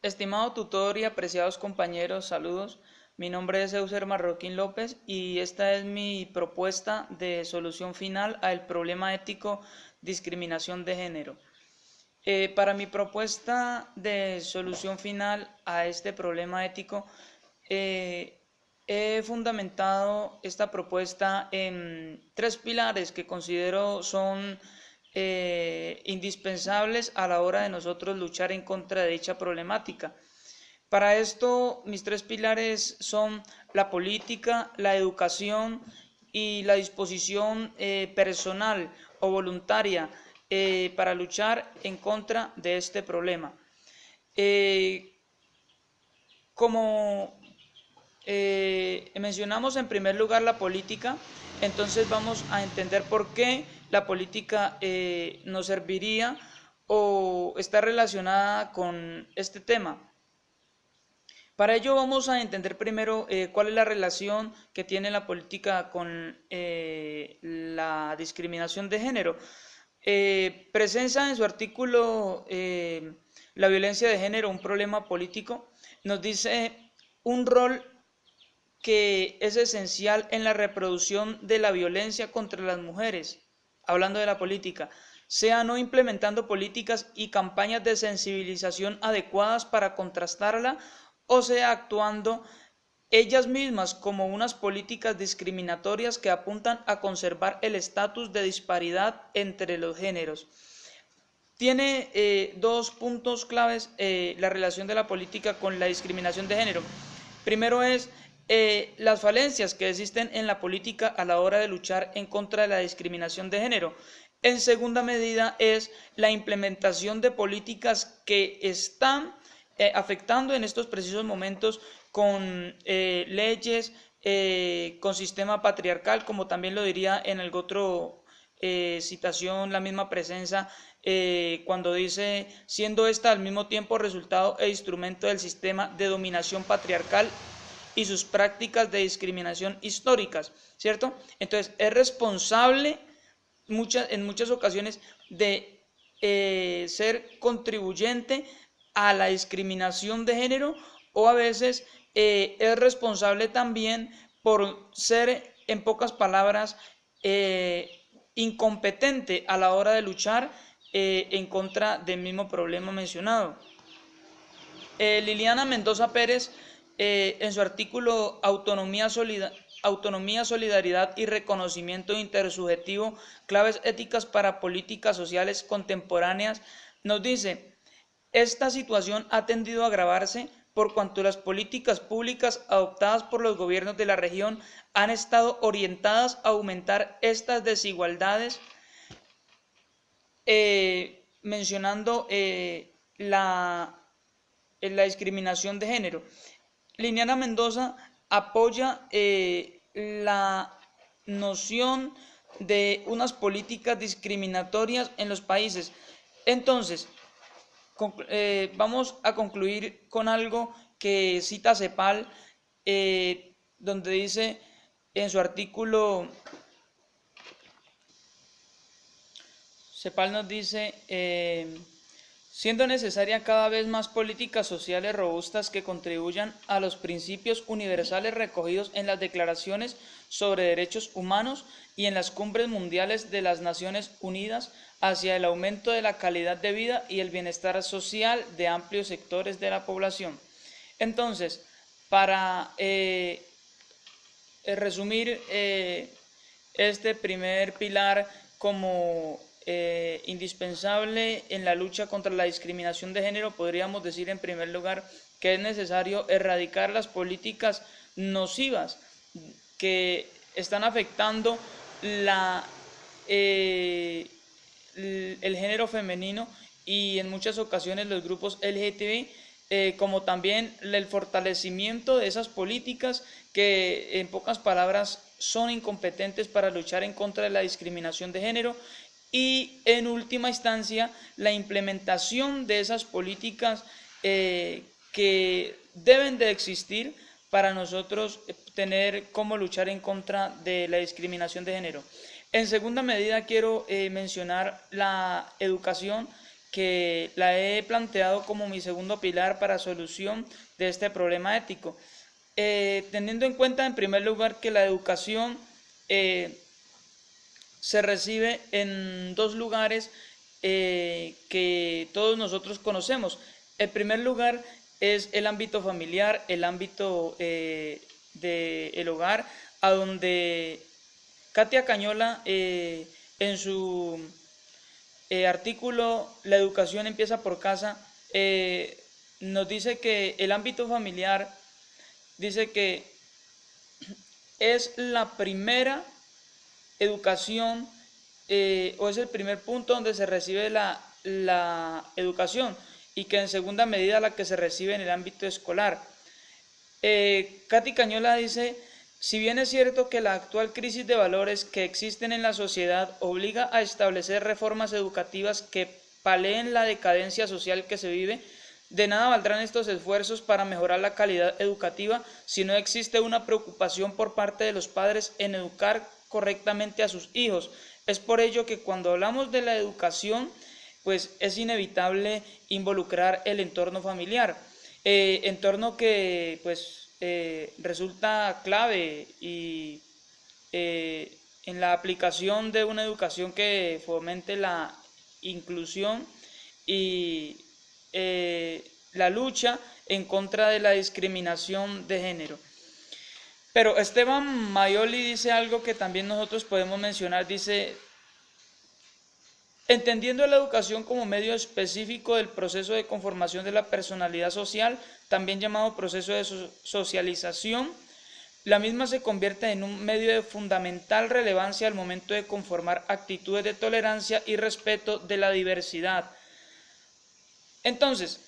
Estimado tutor y apreciados compañeros, saludos. Mi nombre es Euser Marroquín López y esta es mi propuesta de solución final al problema ético discriminación de género. Para mi propuesta de solución final a este problema ético, eh, he fundamentado esta propuesta en tres pilares que considero son indispensables a la hora de nosotros luchar en contra de dicha problemática. Para esto, mis tres pilares son la política, la educación y la disposición personal o voluntaria para luchar en contra de este problema. Eh, como mencionamos en primer lugar la política, entonces vamos a entender por qué la política nos serviría o está relacionada con este tema. Para ello vamos a entender primero cuál es la relación que tiene la política con la discriminación de género. Presencia en su artículo La violencia de género, un problema político, nos dice un rol que es esencial en la reproducción de la violencia contra las mujeres, hablando de la política, sea no implementando políticas y campañas de sensibilización adecuadas para contrastarla, o sea actuando ellas mismas como unas políticas discriminatorias que apuntan a conservar el estatus de disparidad entre los géneros. Tiene dos puntos claves la relación de la política con la discriminación de género. Primero es las falencias que existen en la política a la hora de luchar en contra de la discriminación de género. En segunda medida es la implementación de políticas que están afectando en estos precisos momentos con leyes, con sistema patriarcal, como también lo diría en el otro citación, la misma presencia, cuando dice, siendo esta al mismo tiempo resultado e instrumento del sistema de dominación patriarcal y sus prácticas de discriminación históricas, ¿cierto? Entonces, es responsable en muchas ocasiones de ser contribuyente a la discriminación de género o a veces es responsable también por ser, en pocas palabras, incompetente a la hora de luchar en contra del mismo problema mencionado. Liliana Mendoza Pérez, en su artículo Autonomía, Solidaridad y Reconocimiento Intersubjetivo, claves éticas para políticas sociales contemporáneas, nos dice, esta situación ha tendido a agravarse por cuanto las políticas públicas adoptadas por los gobiernos de la región han estado orientadas a aumentar estas desigualdades, mencionando la discriminación de género. Liliana Mendoza apoya la noción de unas políticas discriminatorias en los países. Entonces, vamos a concluir con algo que cita CEPAL, donde dice en su artículo, CEPAL nos dice, siendo necesaria cada vez más políticas sociales robustas que contribuyan a los principios universales recogidos en las declaraciones sobre derechos humanos y en las cumbres mundiales de las Naciones Unidas hacia el aumento de la calidad de vida y el bienestar social de amplios sectores de la población. Entonces, para resumir este primer pilar como indispensable en la lucha contra la discriminación de género, podríamos decir en primer lugar que es necesario erradicar las políticas nocivas que están afectando el género femenino y en muchas ocasiones los grupos LGTB, como también el fortalecimiento de esas políticas que en pocas palabras son incompetentes para luchar en contra de la discriminación de género y en última instancia la implementación de esas políticas que deben de existir para nosotros tener cómo luchar en contra de la discriminación de género. En segunda medida quiero mencionar la educación que la he planteado como mi segundo pilar para solución de este problema ético. Teniendo en cuenta en primer lugar que la educación se recibe en dos lugares que todos nosotros conocemos. El primer lugar es el ámbito familiar, el ámbito del hogar, a donde Katia Cañola en su artículo La educación empieza por casa, nos dice que el ámbito familiar dice que es la primera educación o es el primer punto donde se recibe la educación y que en segunda medida la que se recibe en el ámbito escolar. Katy Cañola dice, si bien es cierto que la actual crisis de valores que existen en la sociedad obliga a establecer reformas educativas que paleen la decadencia social que se vive, de nada valdrán estos esfuerzos para mejorar la calidad educativa si no existe una preocupación por parte de los padres en educar correctamente a sus hijos. Es por ello que cuando hablamos de la educación, pues es inevitable involucrar el entorno familiar, entorno que pues resulta clave y en la aplicación de una educación que fomente la inclusión y la lucha en contra de la discriminación de género. Pero Esteban Mayoli dice algo que también nosotros podemos mencionar, dice, entendiendo la educación como medio específico del proceso de conformación de la personalidad social, también llamado proceso de socialización, la misma se convierte en un medio de fundamental relevancia al momento de conformar actitudes de tolerancia y respeto de la diversidad. Entonces,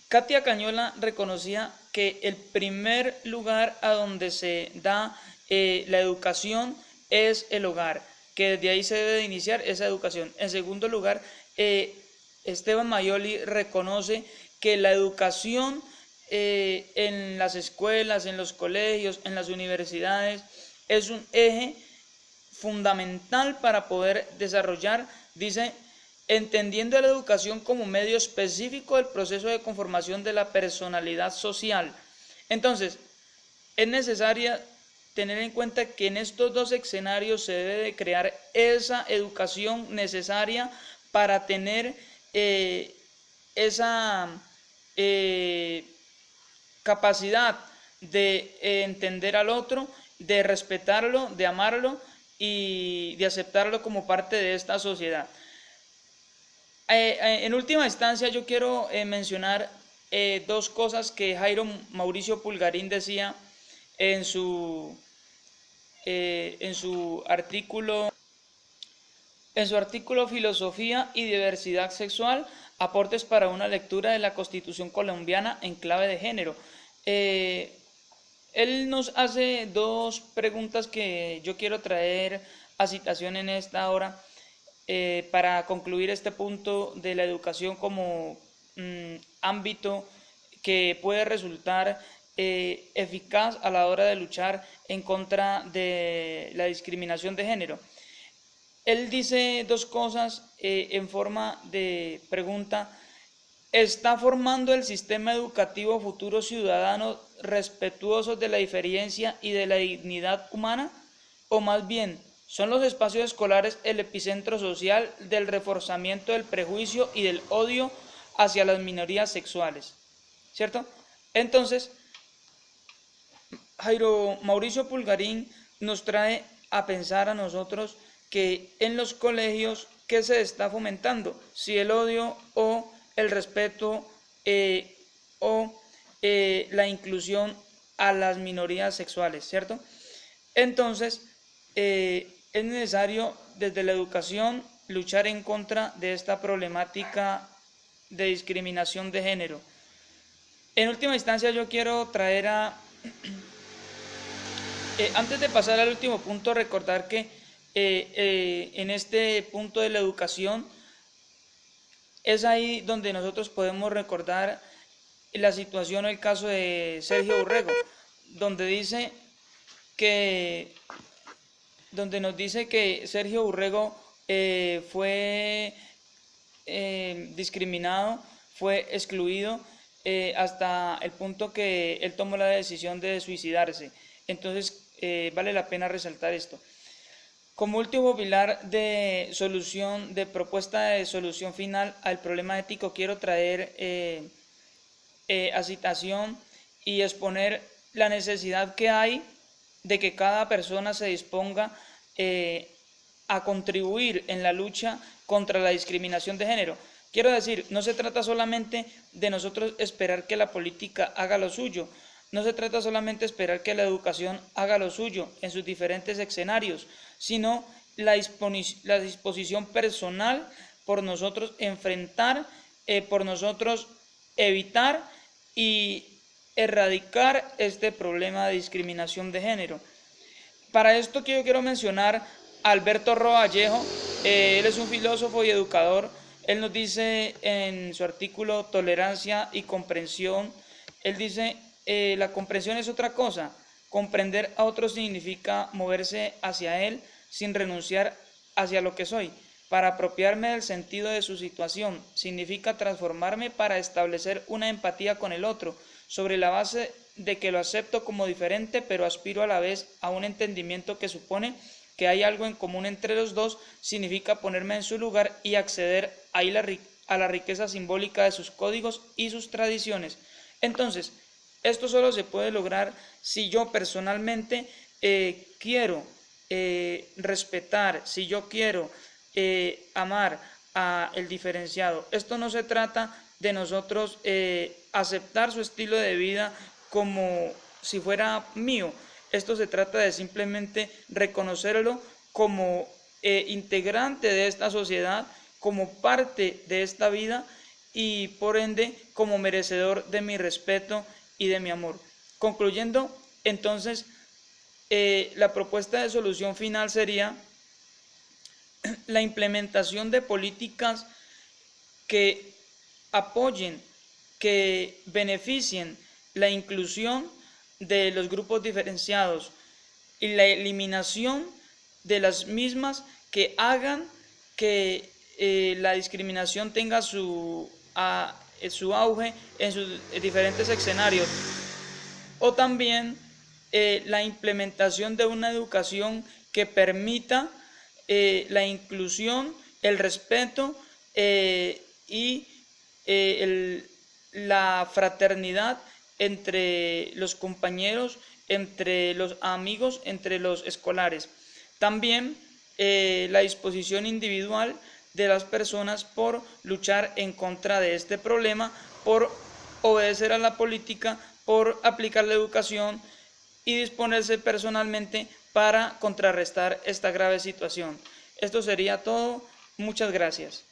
Katia Cañola reconocía que el primer lugar a donde se da la educación es el hogar, que desde ahí se debe iniciar esa educación. En segundo lugar, Esteban Mayoli reconoce que la educación en las escuelas, en los colegios, en las universidades, es un eje fundamental para poder desarrollar, dice, entendiendo la educación como medio específico del proceso de conformación de la personalidad social. Entonces, es necesario tener en cuenta que en estos dos escenarios se debe de crear esa educación necesaria para tener esa capacidad de entender al otro, de respetarlo, de amarlo y de aceptarlo como parte de esta sociedad. En última instancia yo quiero mencionar dos cosas que Jairo Mauricio Pulgarín decía en su artículo Filosofía y diversidad sexual, aportes para una lectura de la Constitución colombiana en clave de género. Él nos hace dos preguntas que yo quiero traer a citación en esta hora para concluir este punto de la educación como ámbito que puede resultar eficaz a la hora de luchar en contra de la discriminación de género. Él dice dos cosas en forma de pregunta. ¿Está formando el sistema educativo futuros ciudadanos respetuosos de la diferencia y de la dignidad humana? ¿O más bien, son los espacios escolares el epicentro social del reforzamiento del prejuicio y del odio hacia las minorías sexuales? ¿Cierto? Entonces, Jairo Mauricio Pulgarín nos trae a pensar a nosotros que en los colegios, ¿qué se está fomentando? Si el odio o el respeto o la inclusión a las minorías sexuales, ¿cierto? Entonces, es necesario desde la educación luchar en contra de esta problemática de discriminación de género. En última instancia yo quiero traer antes de pasar al último punto, recordar que en este punto de la educación es ahí donde nosotros podemos recordar la situación o el caso de Sergio Urrego, donde nos dice que Sergio Urrego fue discriminado, fue excluido hasta el punto que él tomó la decisión de suicidarse. Entonces, vale la pena resaltar esto. Como último pilar de solución, de propuesta de solución final al problema ético, quiero traer a citación y exponer la necesidad que hay de que cada persona se disponga a contribuir en la lucha contra la discriminación de género. Quiero decir, no se trata solamente de nosotros esperar que la política haga lo suyo, no se trata solamente de esperar que la educación haga lo suyo en sus diferentes escenarios, sino la disposición personal por nosotros enfrentar, por nosotros evitar y erradicar este problema de discriminación de género. Para esto yo quiero mencionar a Alberto Roa Vallejo. Él es un filósofo y educador. Él nos dice en su artículo Tolerancia y Comprensión, él dice, la comprensión es otra cosa. Comprender a otro significa moverse hacia él sin renunciar hacia lo que soy. Para apropiarme del sentido de su situación, significa transformarme para establecer una empatía con el otro, sobre la base de que lo acepto como diferente, pero aspiro a la vez a un entendimiento que supone que hay algo en común entre los dos, significa ponerme en su lugar y acceder a la riqueza simbólica de sus códigos y sus tradiciones. Entonces, esto solo se puede lograr si yo personalmente quiero respetar, si yo quiero amar a el diferenciado. Esto no se trata de nosotros aceptar su estilo de vida como si fuera mío. Esto se trata de simplemente reconocerlo como integrante de esta sociedad, como parte de esta vida y por ende como merecedor de mi respeto y de mi amor. Concluyendo, entonces, la propuesta de solución final sería la implementación de políticas que apoyen, que beneficien la inclusión de los grupos diferenciados y la eliminación de las mismas que hagan que la discriminación tenga su auge en sus diferentes escenarios, o también la implementación de una educación que permita la inclusión, el respeto y la fraternidad entre los compañeros, entre los amigos, entre los escolares. También la disposición individual de las personas por luchar en contra de este problema, por obedecer a la política, por aplicar la educación y disponerse personalmente para contrarrestar esta grave situación. Esto sería todo. Muchas gracias.